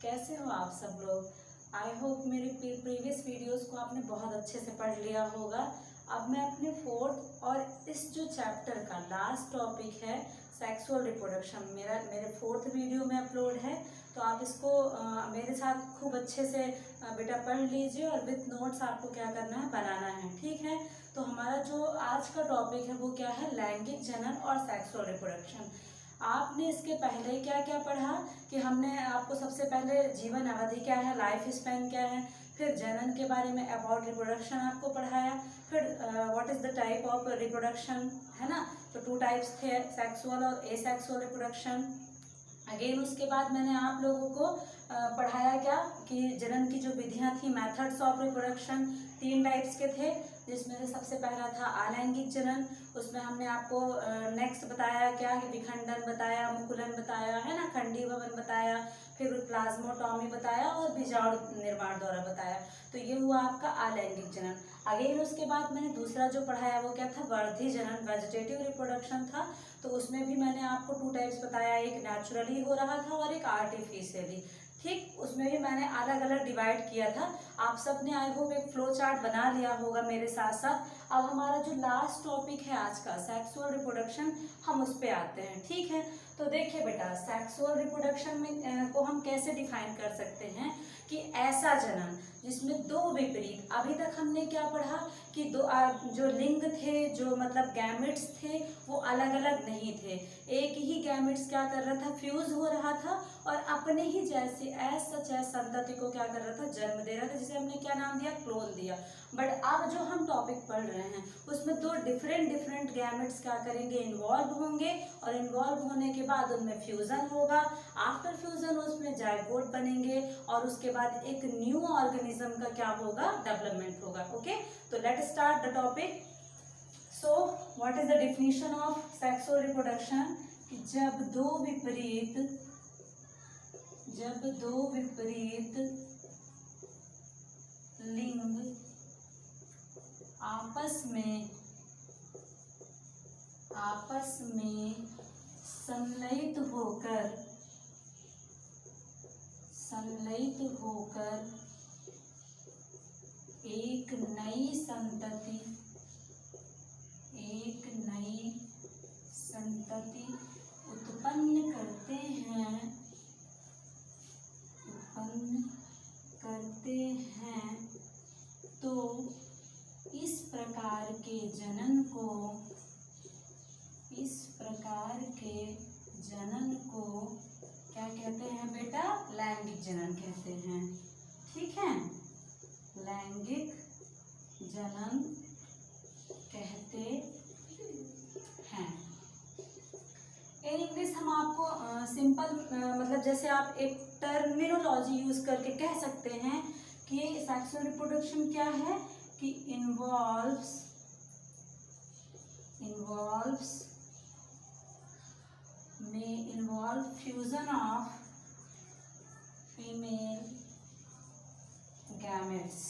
कैसे हो आप सब लोग। आई होप मेरे प्रीवियस वीडियोस को आपने बहुत अच्छे से पढ़ लिया होगा। अब मैं अपने फोर्थ और इस जो चैप्टर का लास्ट टॉपिक है सेक्सुअल रिप्रोडक्शन, मेरे फोर्थ वीडियो में अपलोड है, तो आप इसको मेरे साथ खूब अच्छे से बेटा पढ़ लीजिए और विथ नोट्स आपको क्या करना है, बनाना है, ठीक है। तो हमारा जो आज का टॉपिक है वो क्या है, लैंगिक जनन और सेक्सुअल रिप्रोडक्शन। आपने इसके पहले क्या क्या पढ़ा कि हमने आपको सबसे पहले जीवन अवधि क्या है, लाइफ स्पैन क्या है, फिर जनन के बारे में अबाउट रिप्रोडक्शन आपको पढ़ाया, फिर what is the type of reproduction, है ना। तो 2 टाइप्स थे, सेक्सुअल और एसेक्सुअल रिप्रोडक्शन। अगेन उसके बाद मैंने आप लोगों को पढ़ाया क्या कि जनन की जो विधियां थी, मेथड्स ऑफ रिप्रोडक्शन 3 टाइप्स के थे, जिसमें से सबसे पहला था अलैंगिक जनन। उसमें हमने आपको नेक्स्ट बताया क्या कि विखंडन बताया, मुकुलन बताया, है ना, खंडीभवन बताया, फिर प्लाज्मोटॉमी बताया और बीजाणु निर्माण द्वारा बताया। तो ये हुआ आपका अलैंगिक जनन। अगेन उसके बाद मैंने दूसरा जो पढ़ाया वो क्या था, वर्धी जनन, वेजिटेटिव रिप्रोडक्शन था। तो उसमें भी मैंने आपको 2 टाइप्स बताया, एक नेचुरली हो रहा था और एक आर्टिफिशियली, ठीक। उसमें भी मैंने अलग अलग डिवाइड किया था। आप सब ने आई होप एक फ्लो चार्ट बना लिया होगा मेरे साथ साथ। अब हमारा जो लास्ट टॉपिक है आज का, सेक्सुअल रिप्रोडक्शन, हम उस पे आते हैं, ठीक है। तो देखिए बेटा, सेक्सुअल रिप्रोडक्शन में को हम कैसे डिफाइन कर सकते हैं कि ऐसा जनन जिसमें 2 विपरीत, अभी तक हमने क्या पढ़ा कि जो लिंग थे, जो मतलब गैमेट्स थे, वो अलग अलग नहीं थे। एक ही गैमेट्स क्या कर रहा था, फ्यूज हो रहा था और अपने ही जैसे एज सच एज संतति को क्या कर रहा था, जन्म दे रहा था, जिसे हमने क्या नाम दिया, क्लोन दिया। बट अब जो हम टॉपिक पढ़ रहे हैं उसमें 2 डिफरेंट गैमेट्स क्या करेंगे, इन्वॉल्व होंगे, और इन्वॉल्व होने के बाद उनमें फ्यूजन होगा। आफ्टर फ्यूजन उसमें जायगोट बनेंगे और उसके बाद एक न्यू ऑर्गेनिज्म का क्या होगा, डेवलपमेंट होगा। ओके, तो let start the topic. So what is the definition of sexual reproduction, कि जब दो विपरीत लिंग आपस में संलयित होकर एक नई संतति उत्पन्न करते हैं, तो इस प्रकार के जनन को क्या कहते हैं बेटा, लैंगिक जनन कहते हैं, ठीक है। लैंगिक जनन कहते हैं। इन इंग्लिश हम आपको सिंपल मतलब जैसे आप एक टर्मिनोलॉजी यूज करके कह सकते हैं कि सेक्सुअल रिप्रोडक्शन क्या है, कि involves fusion of female gametes,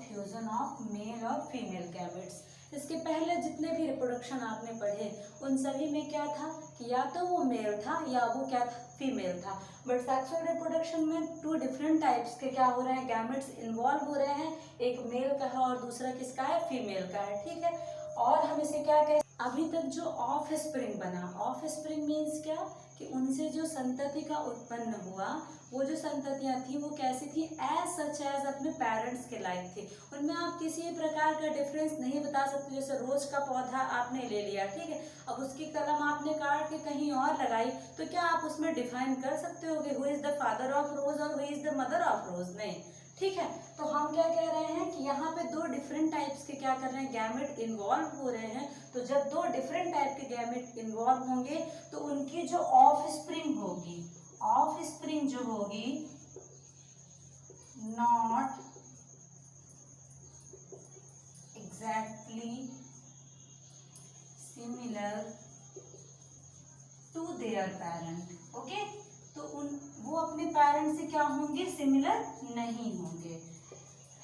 fusion of male और फीमेल गैमेट्स। इसके पहले जितने भी रिप्रोडक्शन आपने पढ़े उन सभी में क्या था कि या तो वो मेल था या वो क्या था, फीमेल था। बट सेक्सुअल रिप्रोडक्शन में 2 डिफरेंट टाइप्स के क्या हो रहे हैं, गैमेट्स इन्वॉल्व हो रहे हैं, एक मेल का है और दूसरा किसका है, फीमेल का है, ठीक है। और हम इसे क्या कहें, अभी तक जो ऑफ स्प्रिंग बना, ऑफ स्प्रिंग मीन्स क्या कि उनसे जो संतति का उत्पन्न हुआ, वो जो संततियां थी वो कैसी थी, एज सच एज अपने पेरेंट्स के लायक थी। उनमें आप किसी प्रकार का डिफरेंस नहीं बता सकते। जैसे रोज का पौधा आपने ले लिया, ठीक है, अब उसकी कलम आपने काट के कहीं और लगाई, तो क्या आप उसमें डिफाइन कर सकते हो कि who is the father of Rose और who is the mother of Rose, नहीं, ठीक है। तो हम क्या कह रहे हैं कि यहाँ पे 2 डिफरेंट टाइप्स के क्या कर रहे हैं, गैमेट इन्वॉल्व हो रहे हैं। तो जब 2 डिफरेंट टाइप के गैमेट इन्वॉल्व होंगे तो उनकी जो ऑफ स्प्रिंग जो होगी not exactly similar to their parent, okay. तो वो अपने पेरेंट से क्या होंगे, सिमिलर नहीं होंगे,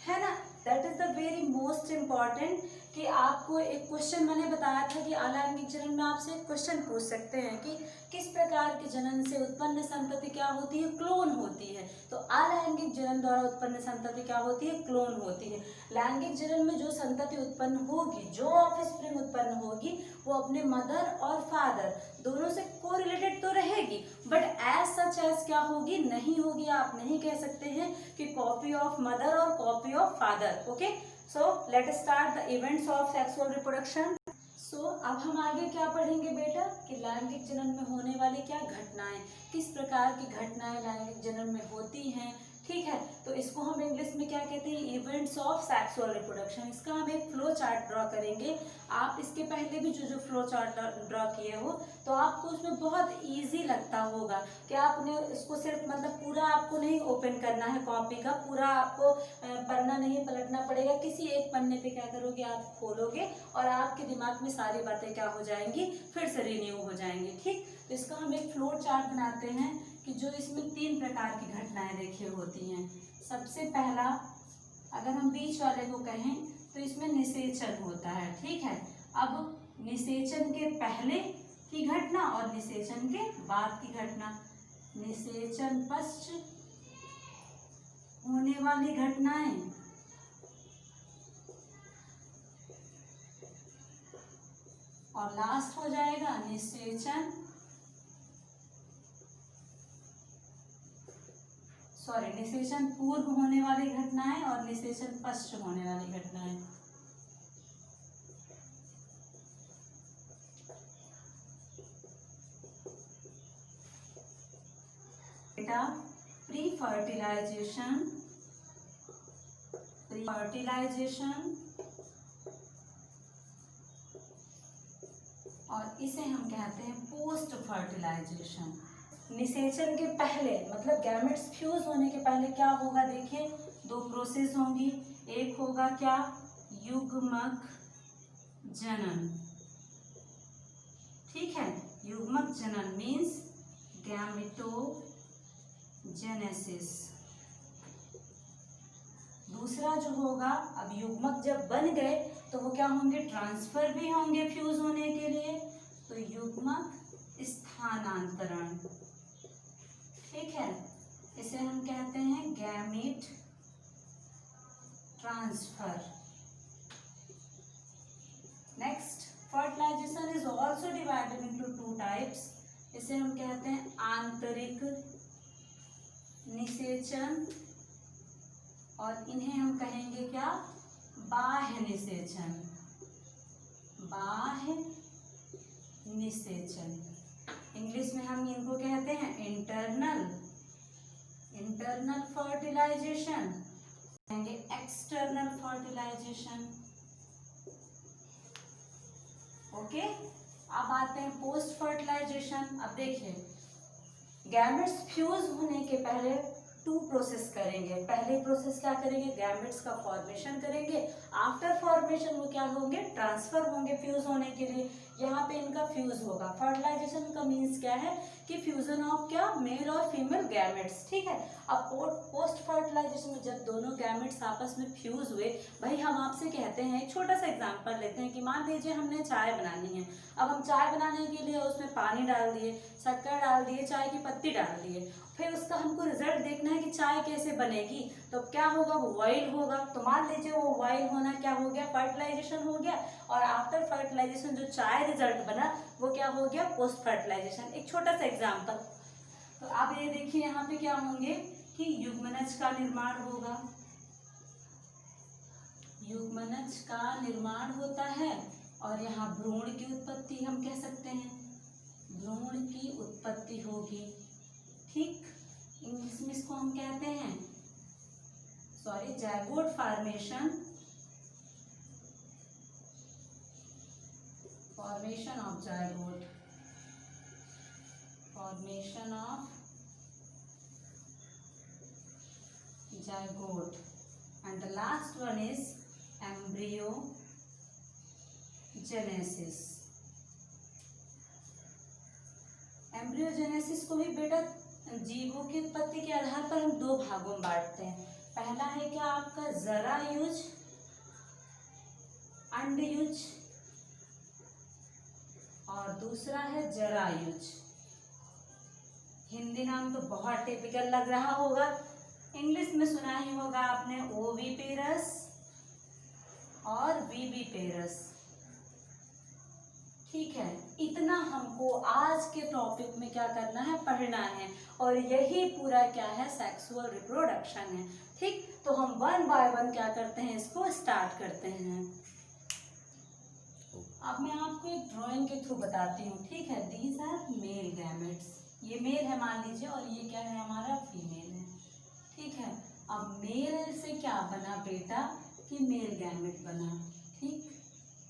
है ना। That is the very most important कि आपको एक क्वेश्चन मैंने बताया था कि अलैंगिक जनन में आपसे एक क्वेश्चन पूछ सकते हैं कि किस प्रकार के जनन से उत्पन्न संतति क्या होती है, क्लोन होती है। तो अलैंगिक जनन द्वारा उत्पन्न संतति क्या होती है, क्लोन होती है। लैंगिक जनन में जो संतति उत्पन्न होगी, जो ऑफस्प्रिंग उत्पन्न होगी, वो अपने मदर और फादर दोनों से कोरिलेटेड तो रहेगी, बट एज सच एज क्या होगी, नहीं होगी। आप नहीं कह सकते हैं कि कॉपी ऑफ मदर और copy of father. Okay, so let us start the events of sexual reproduction. So अब हम आगे क्या पढ़ेंगे बेटा कि लैंगिक जनन में होने वाली क्या घटनाएं, किस प्रकार की घटनाएं लैंगिक जनन में होती हैं। ठीक है, तो इसको हम इंग्लिश में क्या कहते हैं, इवेंट्स ऑफ सेक्सुअल रिप्रोडक्शन। इसका हम एक फ्लो चार्ट ड्रॉ करेंगे। आप इसके पहले भी जो फ्लो चार्ट ड्रॉ किए हो तो आपको उसमें बहुत इजी लगता होगा कि आपने इसको सिर्फ मतलब पूरा आपको नहीं ओपन करना है कॉपी का, पूरा आपको पन्ना नहीं पलटना पड़ेगा। किसी एक पन्ने पे क्या करोगे, आप खोलोगे और आपके दिमाग में सारी बातें क्या हो जाएंगी, फिर से रिन्यू हो जाएंगी। ठीक, तो इसका हम एक फ्लो चार्ट बनाते हैं कि जो इसमें 3 प्रकार की घटनाएं देखिए होती हैं। सबसे पहला, अगर हम बीच वाले को कहें तो इसमें निषेचन होता है। ठीक है, अब निषेचन के पहले की घटना और निषेचन के बाद की घटना। निषेचन पश्च होने वाली घटनाएं और लास्ट हो जाएगा निषेचन निषेचन पूर्व होने वाली घटनाएं और निषेचन पश्चात होने वाली घटनाएं। बेटा प्री फर्टिलाइजेशन और इसे हम कहते हैं पोस्ट फर्टिलाइजेशन। निषेचन के पहले मतलब गैमेट्स फ्यूज होने के पहले क्या होगा, देखिए 2 प्रोसेस होंगी। एक होगा क्या, युग्मक जनन। ठीक है, युग्मक जनन मीन्स गैमेटोजेनेसिस। दूसरा जो होगा, अब युग्मक जब बन गए तो वो क्या होंगे, ट्रांसफर भी होंगे फ्यूज होने के लिए, तो युग्मक स्थानांतरण। ठीक है, इसे हम कहते हैं gamete transfer. Next, fertilisation is also divided into 2 types. इसे हम कहते हैं आंतरिक निषेचन और इन्हें हम कहेंगे क्या, बाह्य निषेचन। बाह्य निषेचन, इंग्लिश में हम इनको कहते हैं इंटरनल फर्टिलाइजेशन, कहेंगे एक्सटर्नल फर्टिलाइजेशन। ओके, अब आते हैं पोस्ट फर्टिलाइजेशन। अब देखिए, गैमेट्स फ्यूज होने के पहले 2 प्रोसेस करेंगे। पहले प्रोसेस क्या करेंगे, गैमेट्स का फॉर्मेशन करेंगे। आफ्टर फॉर्मेशन वो क्या होंगे, ट्रांसफर होंगे फ्यूज होने के लिए। यहाँ पे इनका फ्यूज होगा। फर्टिलाइजेशन का मीन्स क्या है कि फ्यूजन ऑफ क्या, मेल और फीमेल गैमेट्स। ठीक है, अब पोस्ट फर्टिलाइजेशन में जब दोनों गैमेट्स आपस में फ्यूज हुए, भाई हम आपसे कहते हैं, एक छोटा सा एग्जांपल लेते हैं कि मान लीजिए हमने चाय बनानी है। अब हम चाय बनाने के लिए उसमें पानी डाल दिए, शक्कर डाल दिए, चाय की पत्ती डाल दिए, फिर उसका हमको रिजल्ट देखना है कि चाय कैसे बनेगी। तो क्या होगा, वो बॉयल होगा। तो मान लीजिए वो बॉयल होना क्या हो गया, फर्टिलाइजेशन हो गया। और आफ्टर फर्टिलाइजेशन जो चाय रिजल्ट बना वो क्या हो गया, पोस्ट फर्टिलाइजेशन। एक छोटा सा एग्जांपल। तो आप ये देखिए यहाँ पे क्या होंगे कि युग्मनज का निर्माण होगा। युग्मनज का निर्माण होता है और यहाँ भ्रूण की उत्पत्ति हम कह सकते हैं, भ्रूण की उत्पत्ति होगी। ठीक, इंग्लिश में इसको हम कहते हैं zygote formation of zygote, formation of zygote, and the last one is embryogenesis। Embryogenesis को भी बेटा जीवों की उत्पत्ति के आधार पर हम 2 भागों में बांटते हैं। पहला है क्या आपका जरा यूज अंडयुज और दूसरा है जरायुज। हिंदी नाम तो बहुत टिपिकल लग रहा होगा, इंग्लिश में सुना ही होगा आपने ओविपेरस और विविपेरस। ठीक है, इतना हमको आज के टॉपिक में क्या करना है, पढ़ना है, और यही पूरा क्या है, सेक्सुअल रिप्रोडक्शन है। ठीक, तो हम वन बाय वन क्या करते हैं, इसको स्टार्ट करते हैं। अब मैं आपको एक ड्राइंग के थ्रू बताती हूँ। ठीक है, दीज आर मेल गैमेट्स, ये मेल है मान लीजिए, और ये क्या है, हमारा फीमेल है। ठीक है, अब मेल से क्या बना बेटा, कि मेल गैमेट बना। ठीक,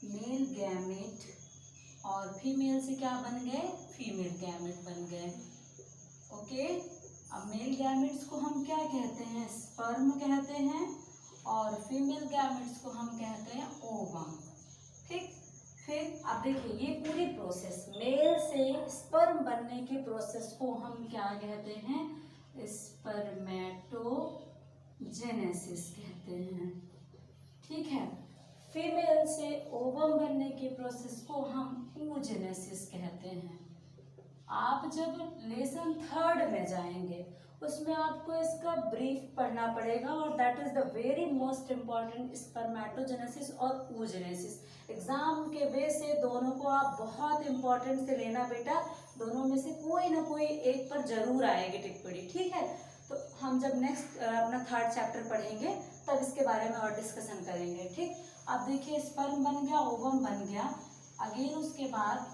मेल गैमेट, और फीमेल से क्या बन गए, फीमेल गैमेट बन गए। ओके, अब मेल गैमेट्स को हम क्या कहते हैं, स्पर्म कहते हैं, और फीमेल गैमेट्स को हम कहते हैं ओवम। ठीक, फिर अब देखिए ये पूरी प्रोसेस, मेल से स्पर्म बनने की प्रोसेस को हम क्या कहते हैं, स्पर्मेटोजेनेसिस कहते हैं। ठीक है, फीमेल से ओवम बनने की प्रोसेस को हम oogenesis कहते हैं। आप जब लेसन 3 में जाएंगे उसमें आपको इसका ब्रीफ पढ़ना पड़ेगा, और that is the very most important, spermatogenesis और oogenesis। एग्जाम के वे से दोनों को आप बहुत इंपॉर्टेंट से लेना बेटा, दोनों में से कोई ना कोई एक पर जरूर आएगी टिप्पणी। ठीक है, तो हम जब नेक्स्ट अपना 3rd चैप्टर पढ़ेंगे तब इसके बारे में और डिस्कशन करेंगे। ठीक, अब देखिए स्पर्म बन गया, ओवम बन गया, अगेन उसके बाद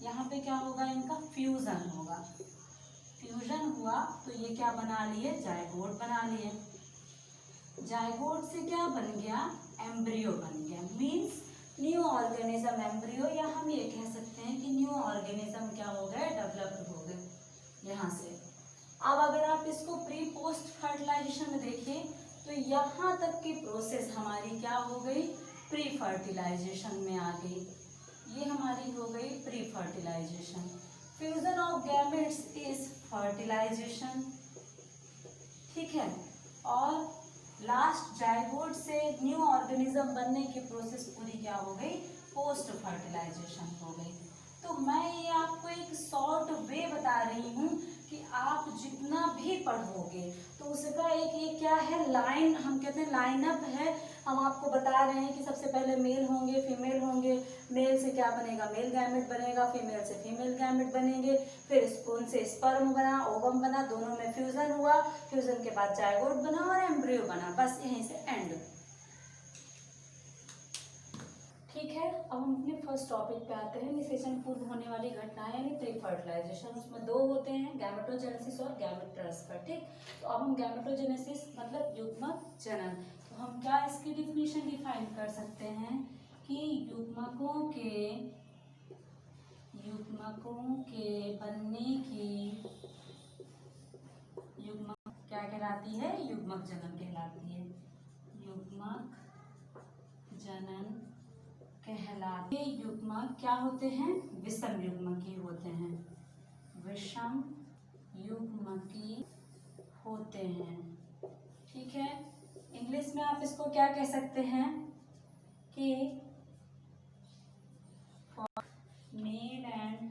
यहाँ पे क्या होगा, इनका फ्यूजन होगा। फ्यूजन हुआ तो ये क्या बना लिए, जायगोट बना लिए। जायगोट से क्या बन गया, एम्ब्रियो बन गया, मीन्स न्यू ऑर्गेनिज्म एम्ब्रियो, या हम ये कह सकते हैं कि न्यू ऑर्गेनिज्म क्या हो गए, डेवलप्ड हो गए यहाँ से। अब अगर आप इसको प्री पोस्ट फर्टिलाइजेशन में देखिए तो यहाँ तक की प्रोसेस हमारी क्या हो गई, प्री फर्टिलाइजेशन में आ गई। ये हमारी हो गई pre fertilisation. Fusion of gametes is fertilisation. ठीक है, और लास्ट जायगोट से न्यू ऑर्गेनिज्म बनने की प्रोसेस पूरी क्या हो गई, पोस्ट फर्टिलाइजेशन हो गई। तो मैं ये आपको एक शॉर्ट वे बता रही हूँ कि आप जितना भी पढ़ोगे तो उसका एक क्या है, लाइन, हम कहते हैं लाइनअप है। हम आपको बता रहे हैं कि सबसे पहले मेल होंगे, फीमेल होंगे, मेल से क्या बनेगा, मेल गैमेट बनेगा, फीमेल से फीमेल गैमेट बनेंगे, फिर स्पून से स्पर्म बना, ओवम बना, दोनों में फ्यूजन हुआ, फ्यूजन के बाद जायगोट बना और एम्ब्रियो बना, बस यहीं से एंड। ठीक है, अब हम अपने फर्स्ट टॉपिक पे आते हैं, निषेचन पूर्व होने वाली घटनाएं यानी प्री फर्टिलाइजेशन। उसमें 2 होते हैं, गैमेटोजेनेसिस और गैमेट ट्रांसफर। ठीक, तो अब हम गैमेटोजेनेसिस मतलब युग्मक जनन, तो हम क्या इसकी डिफिनीशन डिफाइन कर सकते हैं कि युग्मकों के बनने की युग्मक क्या कहलाती है, युग्मक जनन कहलाती है। युग्मक जनन कहलाते युग्मक क्या होते हैं, विषम युग्मकी होते हैं, विषम युग्मकी होते हैं। ठीक है, इंग्लिश में आप इसको क्या कह सकते हैं कि male and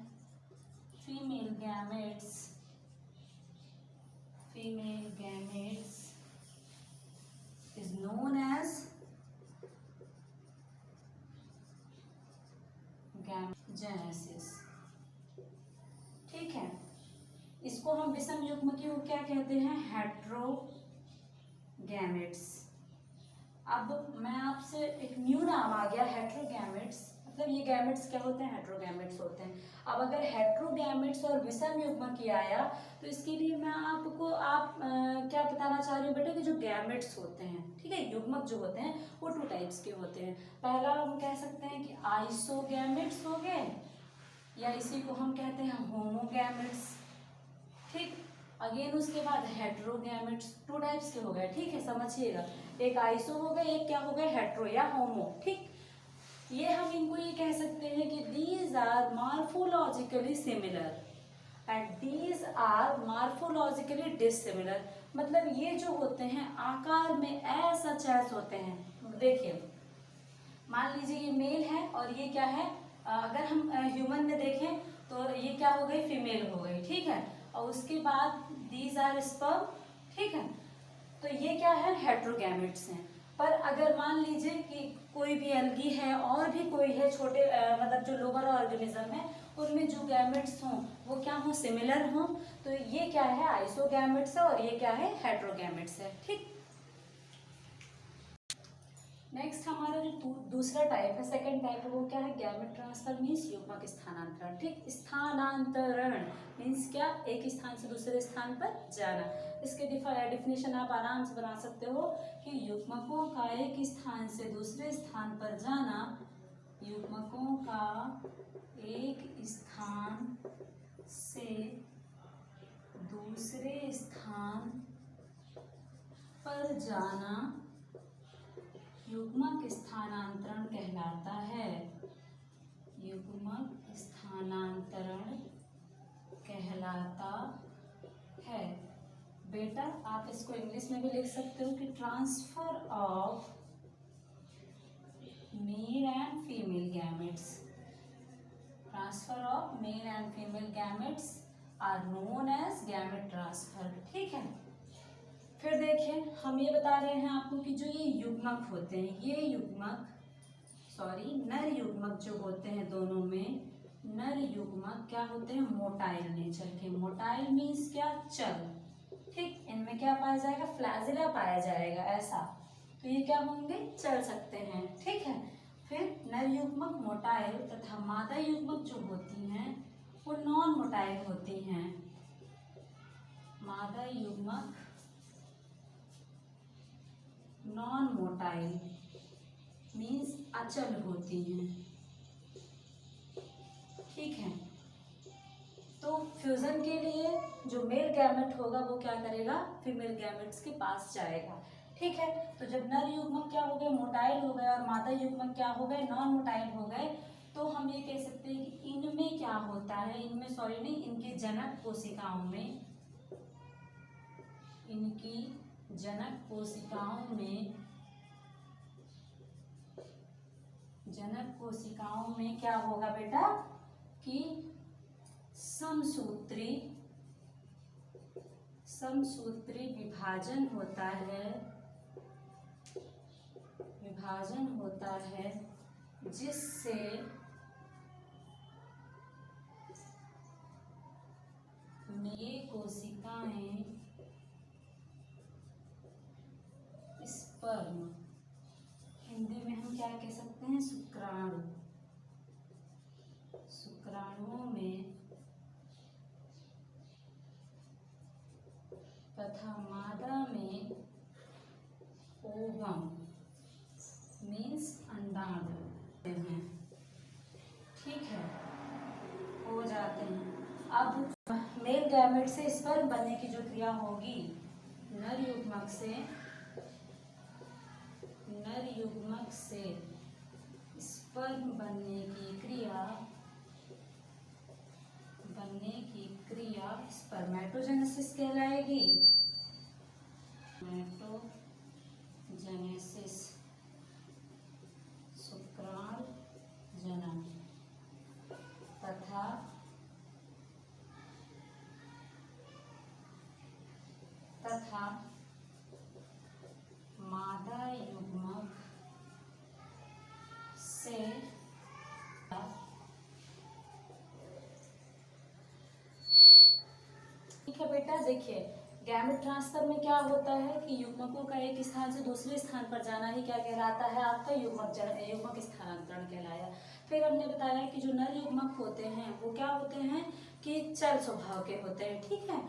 female gametes is known as gametogenesis. ठीक है, इसको हम विषम युग्मकी को क्या कहते हैं, हेट्रोगैमेट्स। अब मैं आपसे एक न्यू नाम आ गया, हेट्रोगैमेट्स, मतलब ये गैमेट्स क्या होते हैं, हेट्रोगैमेट्स होते हैं। अब अगर हेट्रोगैमेट्स और विषम युग्मकी आया तो इसके लिए मैं आपको क्या बताना चाह रही हूँ बेटा, कि जो गैमेट्स होते हैं, ठीक है, युग्मक जो होते हैं वो 2 टाइप्स के होते हैं। पहला हम कह सकते हैं कि आइसोगैमेट्स हो गए, या इसी को हम कहते हैं होमोगैमेट्स। ठीक, अगेन उसके बाद हेट्रोगैमेट्स, 2 टाइप्स के हो गए। ठीक है, समझिएगा, एक आइसो हो गए, एक क्या हो गए, हेट्रो या होमो। ठीक, ये हम इनको ये कह सकते हैं कि these are morphologically similar and these are morphologically dissimilar, मतलब ये जो होते हैं आकार में ऐसा चैस होते हैं। देखिए मान लीजिए ये मेल है और ये क्या है, अगर हम ह्यूमन में देखें तो ये क्या हो गई, फीमेल हो गई, ठीक है। और उसके बाद दीज आर स्पर्म, ठीक है। तो ये क्या है, हेट्रोगैमेट्स हैं। पर अगर मान लीजिए कि कोई भी एल्गी है और भी कोई है छोटे मतलब जो लोअर ऑर्गेनिज्म है, उनमें जो गैमेट्स हों वो क्या हों, सिमिलर हों, तो ये क्या है, आइसोगैमेट्स है और ये क्या है, हेट्रोगैमेट्स है, ठीक। नेक्स्ट हमारा जो दूसरा टाइप है, सेकंड टाइप है, वो क्या है, गैमेट ट्रांसफर मीन्स युग्मक स्थानांतरण, ठीक। स्थानांतरण मीन्स क्या, एक स्थान से दूसरे स्थान पर जाना। इसके डिफिनेशन आप आराम से बना सकते हो कि युग्मकों का एक स्थान से दूसरे स्थान पर जाना, युग्मकों का एक स्थान से दूसरे स्थान पर जाना युग्मक स्थानांतरण कहलाता है। युग्मक स्थानांतरण कहलाता है। बेटा आप इसको इंग्लिश में भी लिख सकते हो कि transfer of male and female gametes, transfer of male and female gametes are known as gamete transfer, ठीक है। फिर देखिए हम ये बता रहे हैं आपको कि जो ये युग्मक होते हैं, ये युग्मक नर युग्मक जो होते हैं दोनों में, नर युग्मक क्या होते हैं, मोटाइल नेचर के। मोटाइल मीन्स क्या, चल, ठीक। इनमें क्या पाया जाएगा, फ्लैजिला पाया जाएगा, ऐसा। तो ये क्या होंगे, चल सकते हैं, ठीक है। फिर नर युग्मक मोटाइल तथा मादा युग्मक जो होती हैं वो नॉन मोटाइल होती हैं। मादा युग्मक नॉन मोटाइल मीन्स अचल होती हैं, ठीक है। तो फ्यूजन के लिए जो मेल गैमेट होगा वो क्या करेगा, फीमेल गैमेट्स के पास जाएगा, ठीक है। तो जब नर युग्मक क्या हो गए, मोटाइल हो गए, और मादा युग्मक क्या हो गए, नॉन मोटाइल हो गए, तो हम ये कह सकते हैं कि इनमें क्या होता है, इनके जनक कोशिकाओं में, इनकी जनक कोशिकाओं में क्या होगा बेटा, कि समसूत्री विभाजन होता है, जिससे ये कोशिकाएं स्पर्म, हिंदी में हम क्या कह सकते हैं, शुक्राणुओं में तथा मादा में ओवम मीन्स अंडाणु हैं, ठीक है, हो जाते हैं। अब मेल गैमेट से स्पर्म बनने की जो क्रिया होगी, नर युग्मक से स्पर्म बनने की क्रिया स्पर्मेटोजेनेसिस कहलाएगी। स्पर्मेटोजेनेसिस शुक्राणु जनन तथा मादा युग्मक से ठीक है बेटा। देखिए गैमेट ट्रांसफर में क्या होता है कि युग्मकों का एक स्थान से दूसरे स्थान पर जाना ही क्या कहलाता है, आपका युग्मक स्थानांतरण कहलाया। फिर हमने बताया कि जो नर युग्मक होते हैं वो क्या होते हैं कि चल स्वभाव के होते हैं, ठीक है,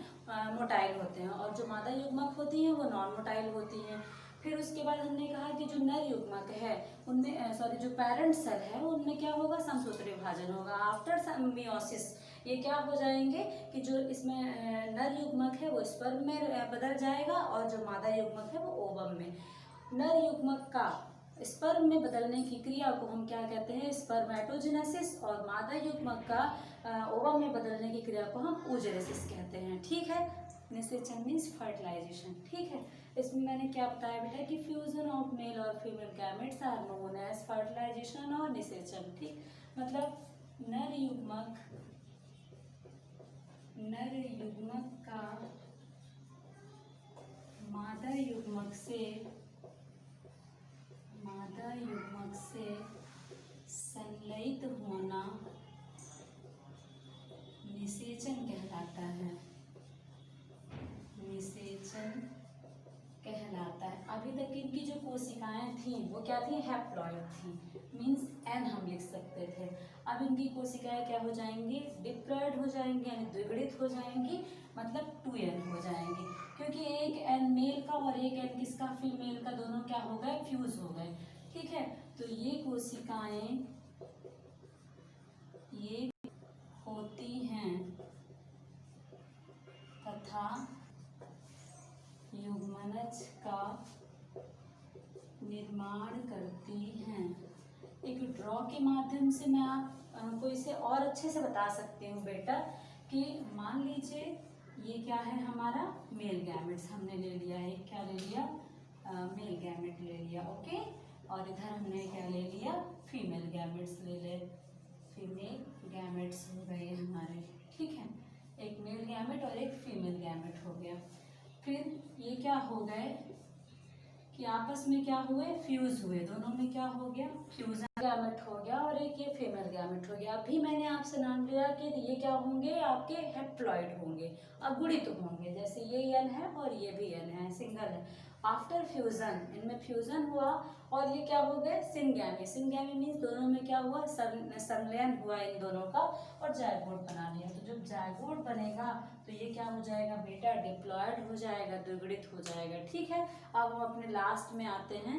मोटाइल होते हैं, और जो मादा युग्मक होती हैं वो नॉन मोटाइल होती हैं। फिर उसके बाद हमने कहा कि जो नर युग्मक है उनमें जो पेरेंट सेल है उनमें क्या होगा, समसूत्री विभाजन होगा। आफ्टर मियोसिस ये क्या हो जाएंगे कि जो इसमें नर युग्मक है वो स्पर्म में बदल जाएगा और जो मादा युग्मक है वो ओवम में। नर युग्मक का स्पर्म में बदलने की क्रिया को हम क्या कहते हैं, स्पर्मेटोजेनेसिस, और मादा युग्मक का ओवम में बदलने की क्रिया को हम oogenesis कहते हैं, ठीक है। निषेचन मीन्स फर्टिलाइजेशन। ठीक है, इसमें मैंने क्या बताया बेटा कि फ्यूजन ऑफ मेल और female gametes are known as fertilisation और निषेचन। ठीक, मतलब नर युग्मक का मादा युग्मक से संलयित होना निषेचन कहलाता है। निषेचन कहलाता है। अभी तक इनकी जो कोशिकाएं थी वो क्या थी, हैप्लॉइड थी, मीन्स एन हम लिख सकते थे। अब इनकी कोशिकाएं क्या हो जाएंगी, डिप्लॉइड हो जाएंगी, यानी द्विगुणित हो जाएंगी, मतलब 2n हो जाएंगी, क्योंकि एक एन मेल का और एक एन किसका, फीमेल का, दोनों क्या हो गए, फ्यूज हो गए। ठीक है, तो ये कोशिकाएं ये होती हैं तथा युग्मनज का निर्माण करती हैं। एक ड्रॉ के माध्यम से मैं आपको इसे और अच्छे से बता सकती हूँ बेटा कि मान लीजिए ये क्या है, हमारा मेल गैमेट्स हमने ले लिया है, क्या ले लिया, मेल गैमेट ले लिया, ओके, और इधर हमने क्या ले लिया, फीमेल गैमेट्स ले ले, फीमेल गैमेट्स हो गए हमारे। ठीक है, एक मेल गैमेट और एक फीमेल गैमेट हो गया। फिर ये क्या हो गए कि आपस में क्या हुए, फ्यूज हुए, दोनों में क्या हो गया, फ्यूजन गैमेट हो गया, और एक ये फीमेल गैमेट हो गया। अभी मैंने आपसे नाम लिया कि ये क्या होंगे, आपके हैप्लॉइड होंगे, अगुणित होंगे, जैसे ये एन है और ये भी एन है, सिंगल है। आफ्टर फ्यूजन, इनमें फ्यूजन हुआ और ये क्या हो गए, सिंगैमी। सिंगैमी मीन्स दोनों में क्या हुआ, संलयन हुआ इन दोनों का और जायगोट बना लिया। तो जब जायगोट बनेगा तो ये क्या हो जाएगा बेटा, डिप्लॉयड हो जाएगा, द्विगुणित हो जाएगा। ठीक है, अब हम अपने लास्ट में आते हैं,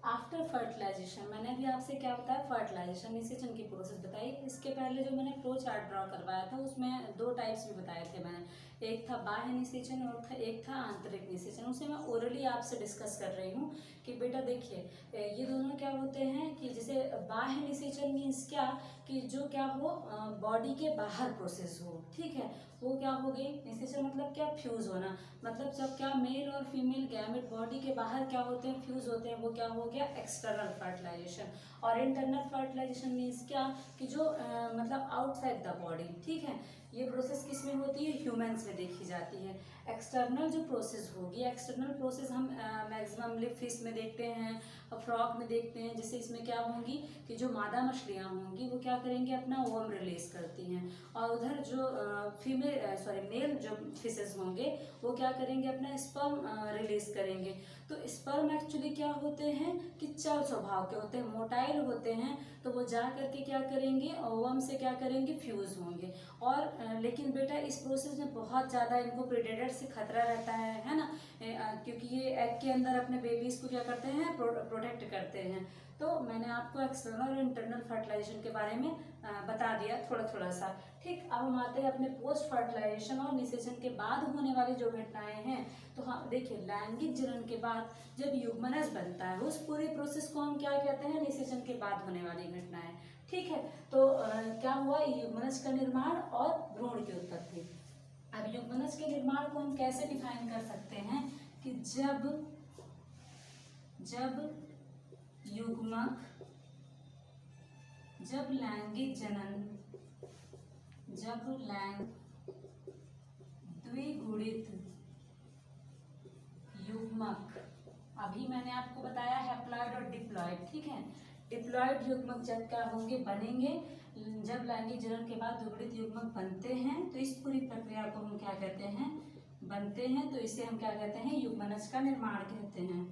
आफ्टर फर्टिलाइजेशन। मैंने भी आपसे क्या बताया, फर्टिलाइजेशन, निषेचन की प्रोसेस बताई। इसके पहले जो मैंने फ्लो चार्ट ड्रॉ करवाया था उसमें 2 टाइप्स भी बताए थे मैंने, एक था बाह्य निषेचन और एक था आंतरिक निषेचन। उसे मैं ओरली आपसे डिस्कस कर रही हूँ कि बेटा देखिए ये दोनों क्या होते हैं कि जैसे बाह्य निषेचन मीन्स क्या, कि जो क्या हो, बॉडी के बाहर प्रोसेस हो। ठीक है, वो क्या हो गई, निषेचन मतलब क्या, फ्यूज होना, मतलब जब क्या मेल और फीमेल गैमेट बॉडी के बाहर क्या होते हैं, फ्यूज होते हैं, वो क्या हो गया, एक्सटर्नल फर्टिलाइजेशन। और इंटरनल फर्टिलाइजेशन मीन्स क्या, कि जो मतलब आउटसाइड द बॉडी। ठीक है, ये प्रोसेस किस में होती है, ह्यूमंस में देखी जाती है। एक्सटर्नल जो प्रोसेस होगी, एक्सटर्नल प्रोसेस हम मैक्सिमम लिप फिश में देखते हैं, फ्रॉग में देखते हैं, जिससे इसमें क्या होंगी कि जो मादा मछलियाँ होंगी वो क्या करेंगे, अपना ओवम रिलीज करती हैं, और उधर जो मेल जो फिशेस होंगे वो क्या करेंगे, अपना स्पर्म रिलीज करेंगे। तो स्पर्म एक्चुअली क्या होते हैं कि चल स्वभाव के होते हैं, मोटाइल होते हैं, तो वो जा करके क्या करेंगे, ओवम से क्या करेंगे, फ्यूज होंगे। और लेकिन बेटा इस प्रोसेस में बहुत ज़्यादा इनको प्रेडेटर से खतरा रहता है ना, क्योंकि ये एग के अंदर अपने बेबीज को क्या करते हैं, प्रोटेक्ट करते हैं। तो मैंने आपको एक्सटर्नल और इंटरनल फर्टिलाइजेशन के बारे में बता दिया थोड़ा थोड़ा सा। ठीक, अब हम आते हैं अपने पोस्ट फर्टिलाइजेशन और निषेचन के बाद होने वाली जो घटनाएं हैं। तो हाँ देखिए, लैंगिक जनन के बाद जब युग्मनज बनता है उस पूरे प्रोसेस को हम क्या कहते हैं, निषेचन के बाद होने वाली घटनाएं। ठीक है, तो क्या हुआ, युग्मनज का निर्माण और भ्रूण की उत्पत्ति। अब युग्मनज के निर्माण को हम कैसे डिफाइन कर सकते हैं कि जब लैंगिक जनन, द्विगुणित युग्मक, अभी मैंने आपको बताया हैप्लॉइड और डिप्लॉइड। ठीक है, डिप्लॉइड युग्मक जब क्या होंगे, बनेंगे, जब लैंगिक जनन के बाद द्विगुणित युग्मक बनते हैं तो इस पूरी प्रक्रिया को हम क्या कहते हैं, बनते हैं, तो इसे हम क्या कहते हैं, युग्मनज का निर्माण कहते हैं।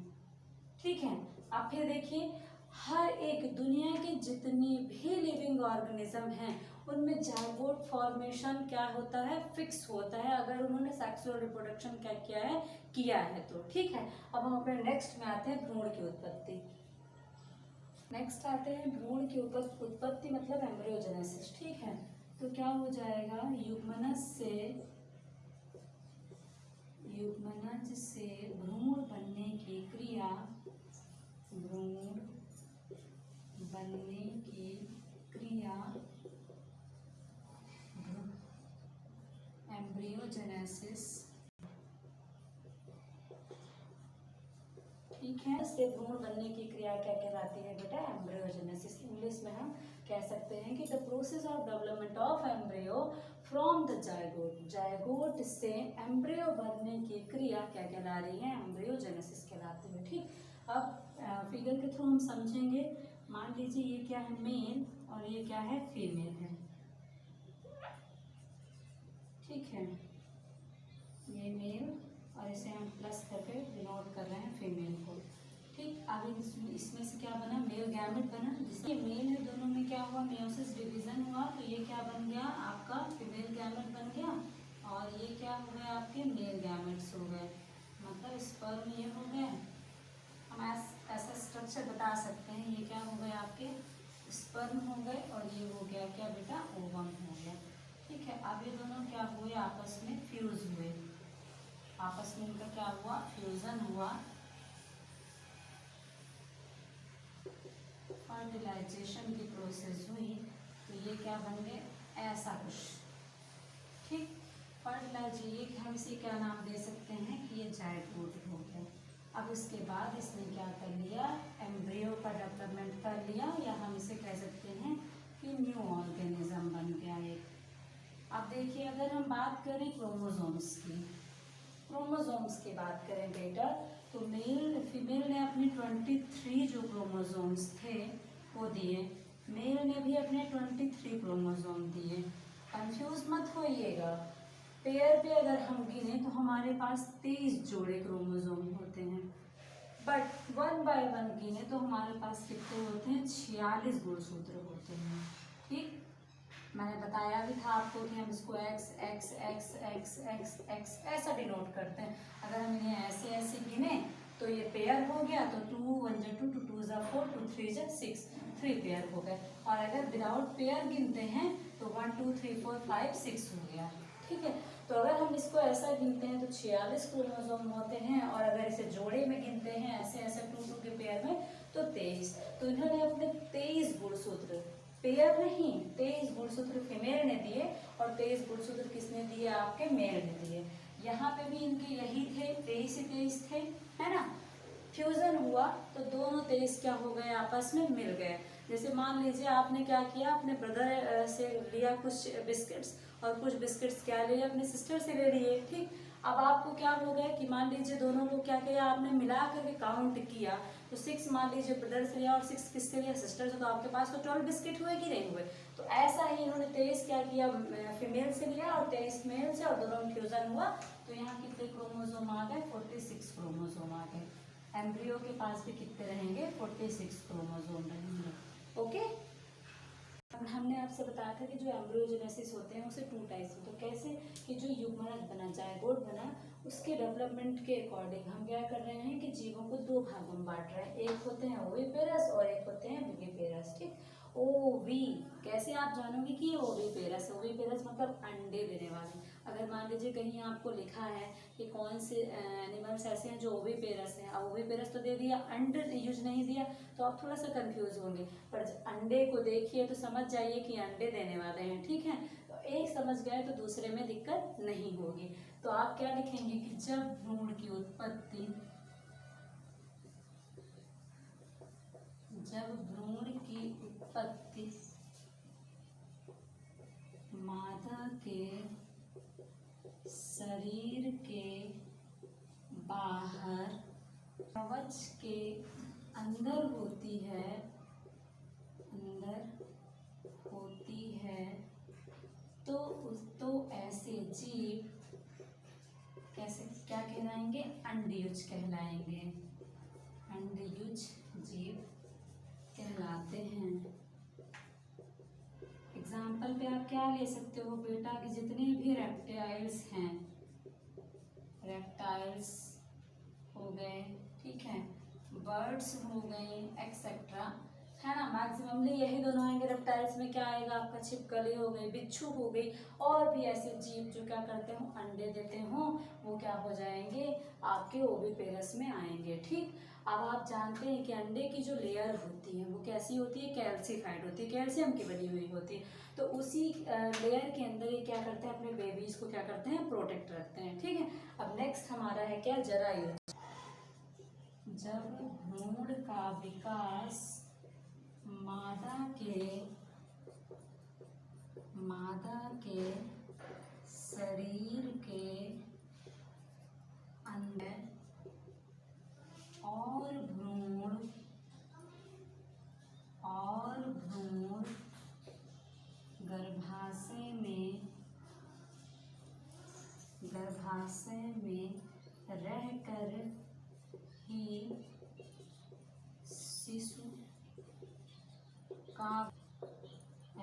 ठीक है, अब फिर देखिए, हर एक दुनिया के जितनी भी लिविंग ऑर्गेनिज्म हैं उनमें जाइगोट फॉर्मेशन क्या होता है, फिक्स होता है, अगर उन्होंने सेक्सुअल रिप्रोडक्शन क्या किया है तो। ठीक है, अब हम अपने नेक्स्ट में आते हैं, भ्रूण की उत्पत्ति। नेक्स्ट आते हैं भ्रूण की उत्पत्ति मतलब एम्ब्रियोजेनेसिस। ठीक है, तो क्या हो जाएगा, युग्मनज से भ्रूण बनने की क्रिया, एम्ब्रियोजेनेसिस, ठीक है। इससे भ्रूण बनने की क्रिया क्या कहलाती है बेटा? एम्ब्रियोजेनेसिस। इंग्लिश में हम कह सकते हैं कि the process of development of embryo from the zygote, zygote से एम्ब्रियो बनने की क्रिया क्या कहला रही है? एम्ब्रियोजेनेसिस कहलाती है, ठीक। अब फिगर के थ्रू हम समझेंगे। मान लीजिए ये क्या है? मेल, और ये क्या है? फीमेल है, ठीक है। ये मेल और इसे हम प्लस करके डिनोट कर रहे हैं फीमेल को, ठीक। आगे इसमें से क्या बना? मेल गैमेट बना, जिससे मेल है, दोनों में क्या हुआ? मेयोसिस डिवीजन हुआ, तो ये क्या बन गया? आपका फीमेल गैमेट बन गया, और ये क्या हो गए? आपके मेल गैमेट्स हो गए, मतलब स्पर्म ये हो गए। हम ऐसा स्ट्रक्चर बता सकते हैं, ये क्या हो गए? आपके स्पर्म हो गए, और ये हो गया क्या बेटा? ओवम हो गया, ठीक है। अब ये दोनों क्या हुए? आपस में फ्यूज हुए, आपस में इनका क्या हुआ? फ्यूजन हुआ, फर्टिलाइजेशन की प्रोसेस हुई, तो ये क्या बन गए? ऐसा कुछ, ठीक। फर्टिलाइजेशन, हम इसे क्या नाम दे सकते हैं कि ये जायगोट हो गया। अब इसके बाद इसने क्या कर लिया? एम्ब्रियो का डेवलपमेंट कर लिया, या हम इसे कह सकते हैं कि न्यू ऑर्गेनिज्म बन गया एक। अब देखिए, अगर हम बात करें क्रोमोसोम्स की, क्रोमोसोम्स की बात करें बेटा, तो मेल फीमेल ने अपने 23 जो क्रोमोसोम्स थे वो दिए, मेल ने भी अपने 23 क्रोमोसोम दिए। कंफ्यूज मत होइएगा, पेयर पे अगर हम गिने तो हमारे पास 23 जोड़े क्रोमोसोम होते हैं, बट वन बाय वन गिने तो हमारे पास कितने होते हैं? 46 गुणसूत्र होते हैं, ठीक। मैंने बताया भी था आपको कि हम इसको x x x x x x ऐसा डिनोट करते हैं। अगर हम इन्हें ऐसे ऐसे गिने तो ये पेयर हो गया, तो 2 1 जा 2, 2 2 जा 4, 2 3 जा 6, 3 पेयर हो गए। और अगर विदाउट पेयर गिनते हैं तो 1 2 3 4 5 6 हो गया, ठीक है। तो अगर हम इसको ऐसा गिनते हैं तो 46 क्रोमोसोम होते हैं, और अगर इसे जोड़े में गिनते हैं ऐसे ऐसे 2 2 के पेयर में तो 23। तो इन्होंने अपने 23 गुणसूत्र, पेयर नहीं, 23 गुणसूत्र फीमेल ने दिए, और 23 गुणसूत्र किसने दिए? आपके मेल ने दिए। यहाँ पे भी इनके यही थे, 23 ही 23 थे, है ना। फ्यूजन हुआ तो दोनों 23 क्या हो गए? आपस में मिल गए। जैसे मान लीजिए आपने क्या किया? अपने ब्रदर से लिया कुछ बिस्किट्स, और कुछ बिस्किट्स क्या लिए? अपने सिस्टर से ले लिए, ठीक। अब आपको क्या हो गया कि मान लीजिए दोनों को क्या किया? आपने मिला करके काउंट किया, तो 6 मान लीजिए ब्रदर से लिया और 6 किससे लिया? सिस्टर से। तो आपके पास तो 12 बिस्किट हुए कि नहीं हुए? तो ऐसा ही इन्होंने 23 क्या किया? फीमेल से लिया और 23 मेल से, और दोनों में फ्यूजन हुआ, तो यहाँ कितने क्रोमोसोम आ गए? 46 क्रोमोसोम आ गए। एम्ब्रियो के पास भी कितने रहेंगे? 46 क्रोमोसोम रहेंगे, ओके। हमने आपसे बताया था कि जो एम्ब्रियोजेनेसिस होते हैं उसे 2 टाइप्स होते हैं। कैसे? कि जो युग्मनज बना, जायगोट बना, उसके डेवलपमेंट के अकॉर्डिंग हम क्या कर रहे हैं कि जीवों को 2 भागों में बांट रहे हैं। एक होते हैं ओविपेरस और एक होते हैं विविपेरस, ठीक। ओवी, कैसे आप जानोगे कि ये ओविपेरस? ओविपेरस मतलब अंडे देने वाले। अगर मान लीजिए कहीं आपको लिखा है कि कौन से एनिमल्स ऐसे हैं जो ओविपेरस हैं, अब ओविपेरस तो दे दिया, अंड यूज नहीं दिया, तो आप थोड़ा सा कंफ्यूज होंगे। पर अंडे को देखिए तो समझ जाइए कि अंडे देने वाले हैं, ठीक है। तो एक समझ गए तो दूसरे में दिक्कत नहीं होगी। तो आप क्या लिखेंगे कि जब भ्रूण की उत्पत्ति, जब भ्रूण की उत्पत्ति मादा के शरीर के बाहर कवच के अंदर होती है, तो ऐसे जीव कैसे क्या कहलाएंगे? अंडयुज कहलाएंगे, अंडयुज जीव कहलाते हैं। एग्जाम्पल पे आप क्या ले सकते हो बेटा कि जितने भी रेप्टाइल्स हैं, रेप्टाइल्स हो गए, ठीक है, बर्ड्स हो गए, एक्सेट्रा, है ना। मैक्सिममली यही दोनों आएंगे। रेप्टाइल्स में क्या आएगा आपका, छिपकली हो गई, बिच्छू हो गई, और भी ऐसे जीव जो क्या करते हो, अंडे देते हो, वो क्या हो जाएंगे आपके ओविपेरस में आएंगे। ठीक, अब आप जानते हैं कि अंडे की जो लेयर होती है वो कैसी होती है, कैल्सीफाइड होती है, कैल्शियम की बनी हुई होती है। तो उसी लेयर के अंदर ये क्या करते हैं, अपने बेबीज को क्या करते हैं, प्रोटेक्ट रखते हैं। ठीक है, अब नेक्स्ट हमारा है क्या, जरायुज। जब भ्रूण का विकास मादा के शरीर के अंदर और भ्रूण गर्भाशय में रहकर ही शिशु का,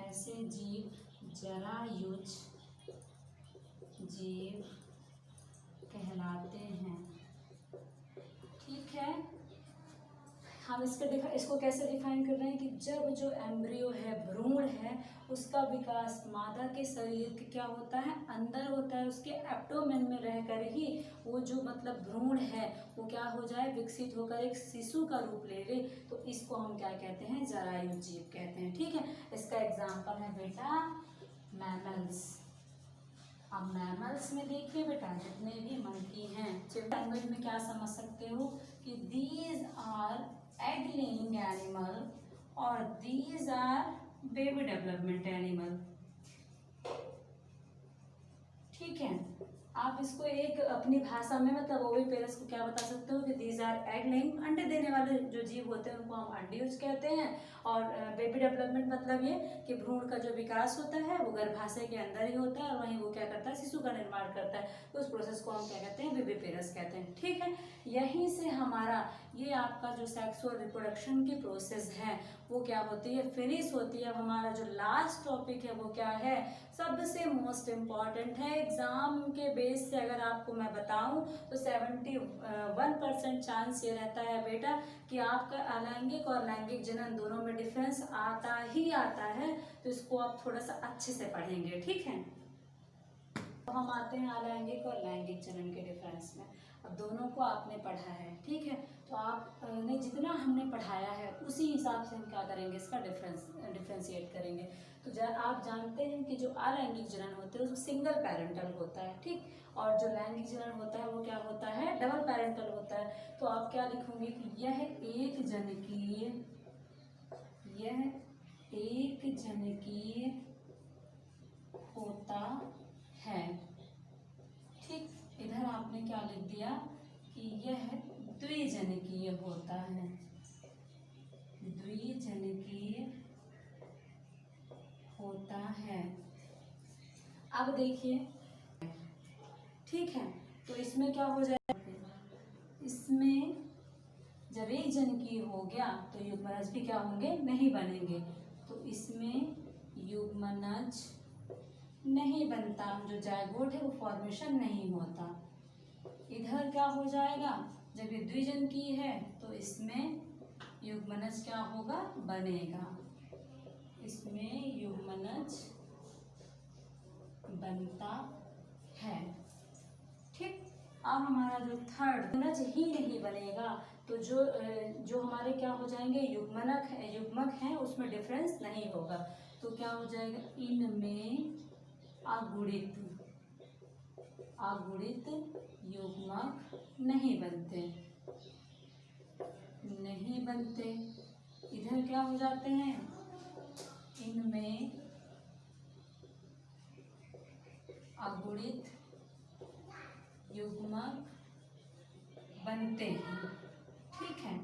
ऐसे जीव जरायुज जीव कहलाते हैं। ठीक है, हम इसको कैसे डिफाइन कर रहे हैं कि जब जो एम्ब्रियो है, भ्रूण है, उसका विकास मादा के शरीर के क्या होता है, अंदर होता है, उसके एब्डोमेन में रहकर ही वो जो मतलब भ्रूण है वो क्या हो जाए, विकसित होकर एक शिशु का रूप ले ले, तो इसको हम क्या कहते हैं, जरायुज जीव कहते हैं। ठीक है, इसका एग्जाम्पल है बेटा मैमल्स। अब मैमल्स में देखिए बेटा, जितने भी मंकी हैं, लैंग्वेज में क्या समझ सकते हो कि these are egg laying animal और these are baby development animal. ठीक है, आप इसको एक अपनी भाषा में मतलब ओविपेरस को क्या बता सकते हो कि दीज आर एग लेइंग, अंडे देने वाले जो जीव होते हैं उनको हम अंडीज कहते हैं। और बेबी डेवलपमेंट मतलब ये कि भ्रूण का जो विकास होता है वो गर्भाशय के अंदर ही होता है और वहीं वो क्या करता है, शिशु का निर्माण करता है, तो उस प्रोसेस को हम क्या कहते हैं, बेबीपेरस कहते हैं। ठीक है, यहीं से हमारा ये आपका जो सेक्सुअल रिप्रोडक्शन की प्रोसेस है वो क्या होती है, फिनिश होती है। अब हमारा जो लास्ट टॉपिक है वो क्या है, सबसे मोस्ट इम्पॉर्टेंट है। एग्जाम के बेस से अगर आपको मैं बताऊं तो 71% चांस ये रहता है बेटा कि आपका अलैंगिक और लैंगिक जनन दोनों में डिफरेंस आता ही आता है, तो इसको आप थोड़ा सा अच्छे से पढ़ेंगे। ठीक है, तो हम आते हैं अलैंगिक और लैंगिक जनन के डिफरेंस में। अब दोनों को आपने पढ़ा है, ठीक है, तो आपने जितना हमने पढ़ाया है उसी हिसाब से हम क्या करेंगे, इसका डिफ्रेंशिएट करेंगे। तो आप जानते हैं कि जो अलैंगिक जनन होते हैं वो सिंगल पेरेंटल होता है, ठीक, और जो लैंगिक जनन होता है वो क्या होता है, डबल पेरेंटल होता है। तो आप क्या लिखोगे कि यह एक जनकीय होता है। ठीक, इधर आपने क्या लिख दिया कि यह द्विजनकीय होता है, द्विजनकीय होता है। अब देखिए, ठीक है, तो इसमें क्या हो जाएगा, इसमें जब एक जनकीय हो गया तो युग्मनज भी क्या होंगे, नहीं बनेंगे, तो इसमें युग्मनज नहीं बनता, जो जायगोट है वो फॉर्मेशन नहीं होता। इधर क्या हो जाएगा, जब ये द्विजनकीय है तो इसमें युग्मनज क्या होगा, बनेगा, इसमें युग्मनज बनता है। ठीक, अब हमारा जो थर्ड युग्मनज ही नहीं बनेगा तो जो हमारे क्या हो जाएंगे, युग्मक है उसमें डिफरेंस नहीं होगा, तो क्या हो जाएगा, इनमें अगुणित युग्मक नहीं बनते। इधर क्या हो जाते हैं, इनमें अगुणित युग्मक बनते हैं। ठीक है,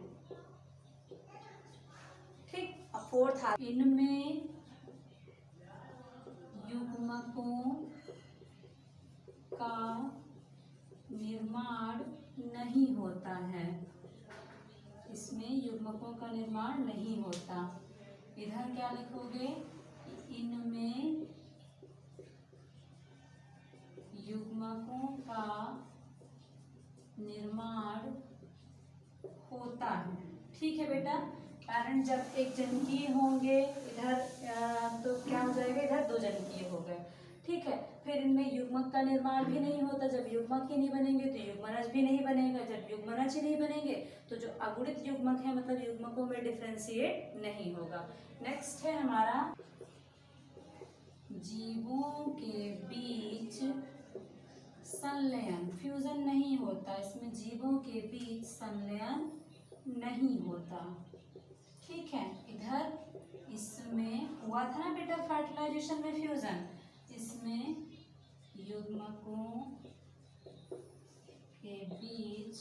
ठीक, अब फोर्थ, इनमें युग्मकों का निर्माण नहीं होता है, इसमें युग्मकों का निर्माण नहीं होता। इधर क्या लिखोगे, इनमें युग्मकों का निर्माण होता है। ठीक है बेटा, पेरेंट जब एक जन्मकीय होंगे इधर तो क्या हो जाएगा, इधर दो जन्मकीय हो गए, ठीक है। फिर इनमें युग्मक का निर्माण भी नहीं होता, जब युग्मक ही नहीं बनेंगे तो युग्मनज भी नहीं बनेगा, जब युग्मनज ही नहीं बनेंगे तो जो अगुणित युग्मक है मतलब युग्मकों में डिफ्रेंशिएट नहीं होगा। नेक्स्ट है हमारा जीवों के बीच संलयन, फ्यूजन नहीं होता, इसमें जीवों के बीच संलयन नहीं होता, ठीक है। इधर इसमें हुआ था ना बेटा फर्टिलाइजेशन में फ्यूजन, इसमें युग्मकों के बीच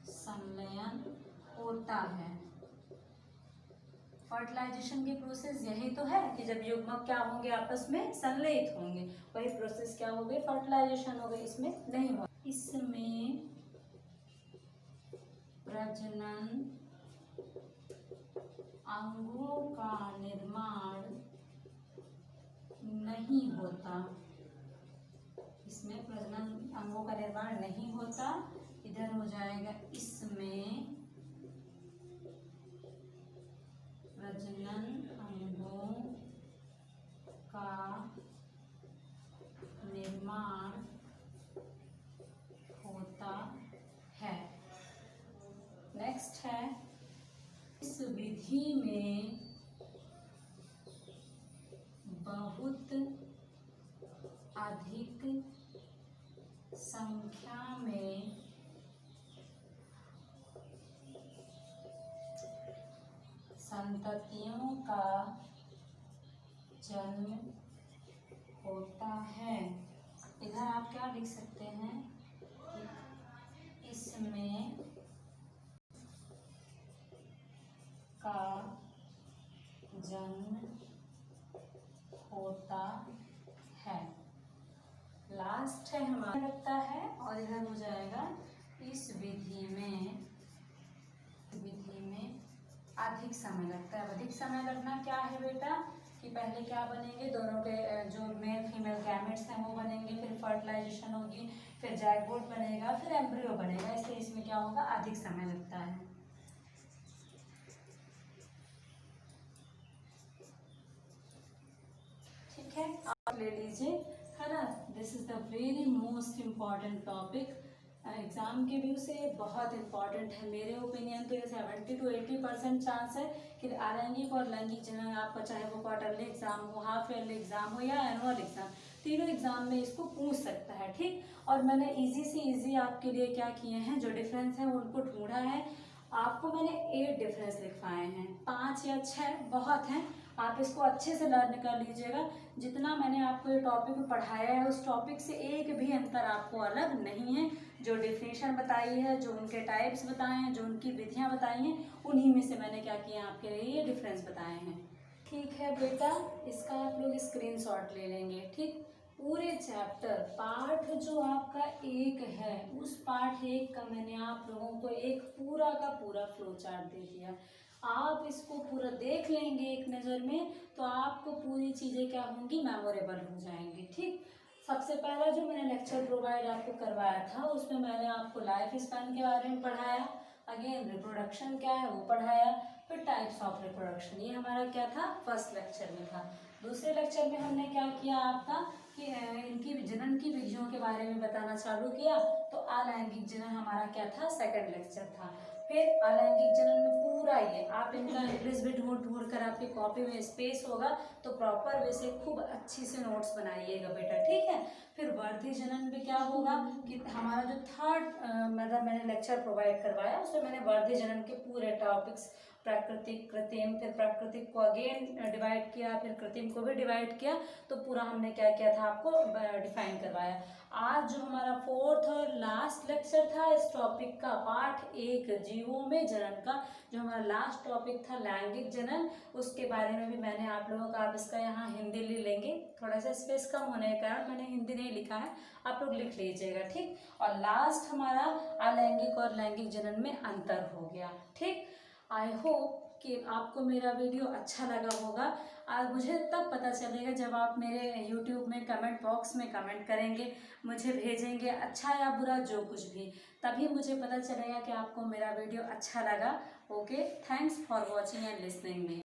संलयन होता है। फर्टिलाइजेशन की प्रोसेस यही तो है कि जब युग्मक क्या होंगे आपस में संलयित होंगे, वही प्रोसेस क्या हो गई, फर्टिलाइजेशन हो गई, इसमें नहीं हुआ। इसमें प्रजनन अंगों का निर्माण नहीं होता, इसमें प्रजनन अंगों का निर्माण नहीं होता। इधर हो जाएगा इसमें प्रजनन अंगों का निर्माण होता है। नेक्स्ट है इस विधि में बहुत अधिक संख्या में संततियों का जन्म होता है। इधर आप क्या लिख सकते हैं कि इसमें का जन्म होता है। लास्ट है हमारा लगता है, और इधर हो जाएगा इस विधि में अधिक समय लगता है। अधिक समय लगना क्या है बेटा कि पहले क्या बनेंगे, दोनों के जो मेल फीमेल गैमेट्स हैं वो बनेंगे, फिर फर्टिलाइजेशन होगी, फिर जाइगोट बनेगा, फिर एम्ब्रियो बनेगा, इसलिए इसमें क्या होगा, अधिक समय लगता है। ठीक है, आप ले लीजिए, है ना। This is the very most important topic, exam के व्यू से बहुत इंपॉर्टेंट है। मेरे ओपिनियन तो ये 70 to 80% चांस है कि लैंगिक और लैंगिक जनन आपका चाहे वो क्वार्टरली एग्जाम हो, हाफ ईयरली एग्जाम हो या एनुअल एग्जाम, तीनों एग्जाम में इसको पूछ सकता है, ठीक। और मैंने इजी से इजी आपके लिए क्या किए हैं, जो डिफरेंस है उनको ढूंढा है। आपको मैंने 8 डिफरेंस लिखवाए हैं, 5 या 6 बहुत हैं, आप इसको अच्छे से लर्न कर लीजिएगा। जितना मैंने आपको ये टॉपिक पढ़ाया है उस टॉपिक से एक भी अंतर आपको अलग नहीं है। जो डेफिनेशन बताई है, जो उनके टाइप्स बताए हैं, जो उनकी विधियां बताई हैं, उन्हीं में से मैंने क्या किया आपके लिए ये डिफरेंस बताए हैं। ठीक है बेटा, इसका आप लोग स्क्रीनशॉट ले लेंगे, ठीक। पूरे चैप्टर पार्ट जो आपका 1 है, उस पार्ट 1 का मैंने आप लोगों को एक पूरा का पूरा फ्लो चार्ट दे दिया। आप इसको पूरा देख लेंगे एक नज़र में तो आपको पूरी चीज़ें क्या होंगी, मेमोरेबल हो जाएंगी, ठीक। सबसे पहला जो मैंने लेक्चर प्रोवाइड आपको करवाया था उसमें मैंने आपको लाइफ स्पैन के बारे में पढ़ाया, अगेन रिप्रोडक्शन क्या है वो पढ़ाया, फिर टाइप्स ऑफ रिप्रोडक्शन, ये हमारा क्या था, फर्स्ट लेक्चर में था। दूसरे लेक्चर में हमने क्या किया आपका कि इनकी जनन की विधियों के बारे में बताना चालू किया, तो अलैंगिक जनन हमारा क्या था, सेकंड लेक्चर था। फिर अलैंगिक जनन में पूरा ये आप इनका इंग्लिश भी ढूंढ कर आपकी कॉपी में स्पेस होगा तो प्रॉपर वे से खूब अच्छी से नोट्स बनाइएगा बेटा, ठीक है। फिर वर्धी जनन में क्या होगा कि हमारा जो थर्ड मतलब मैंने लेक्चर प्रोवाइड करवाया उसमें मैंने वर्धी जनन के पूरे टॉपिक्स, प्राकृतिक, कृत्रिम, फिर प्राकृतिक को अगेन डिवाइड किया, फिर कृत्रिम को भी डिवाइड किया, तो पूरा हमने क्या किया था आपको डिफाइन करवाया। आज जो हमारा फोर्थ और लास्ट लेक्चर था इस टॉपिक का, पार्ट 1 जीवों में जनन का, जो हमारा लास्ट टॉपिक था लैंगिक जनन, उसके बारे में भी मैंने आप लोगों का, आप इसका यहाँ हिंदी ले लेंगे, थोड़ा सा स्पेस कम होने के कारण मैंने हिंदी नहीं लिखा है, आप लोग लिख लीजिएगा, ठीक। और लास्ट हमारा अलैंगिक और लैंगिक जनन में अंतर हो गया, ठीक। आई होप कि आपको मेरा वीडियो अच्छा लगा होगा। और मुझे तब पता चलेगा जब आप मेरे यूट्यूब में कमेंट बॉक्स में कमेंट करेंगे, मुझे भेजेंगे अच्छा या बुरा जो कुछ भी, तभी मुझे पता चलेगा कि आपको मेरा वीडियो अच्छा लगा। Okay, thanks for watching and listening me.